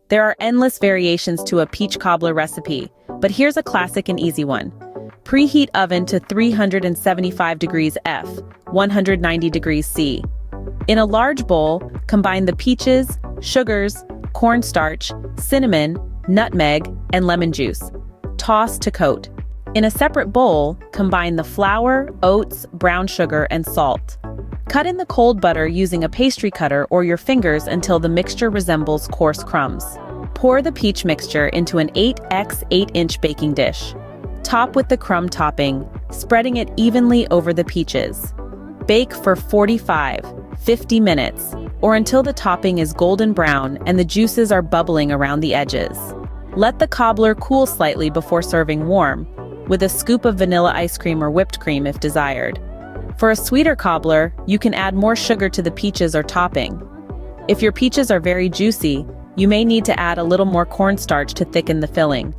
There are endless variations to a peach cobbler recipe, but here's a classic and easy one. Preheat oven to 375 degrees F, 190 degrees C. In a large bowl, combine the peaches, sugars, cornstarch, cinnamon, nutmeg, and lemon juice. Toss to coat. In a separate bowl, combine the flour, oats, brown sugar, and salt. Cut in the cold butter using a pastry cutter or your fingers until the mixture resembles coarse crumbs. Pour the peach mixture into an 8x 8-inch baking dish. Top with the crumb topping, spreading it evenly over the peaches. Bake for 45-50 minutes, or until the topping is golden brown and the juices are bubbling around the edges. Let the cobbler cool slightly before serving warm, with a scoop of vanilla ice cream or whipped cream if desired. For a sweeter cobbler, you can add more sugar to the peaches or topping. If your peaches are very juicy, you may need to add a little more cornstarch to thicken the filling.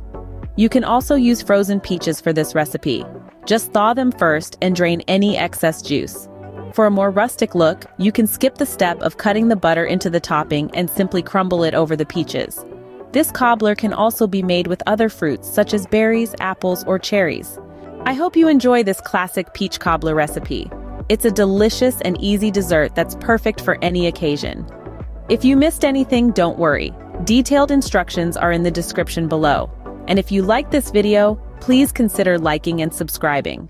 You can also use frozen peaches for this recipe. Just thaw them first and drain any excess juice. For a more rustic look, you can skip the step of cutting the butter into the topping and simply crumble it over the peaches. This cobbler can also be made with other fruits such as berries, apples, or cherries. I hope you enjoy this classic peach cobbler recipe. It's a delicious and easy dessert that's perfect for any occasion. If you missed anything, don't worry. Detailed instructions are in the description below. And if you like this video, please consider liking and subscribing.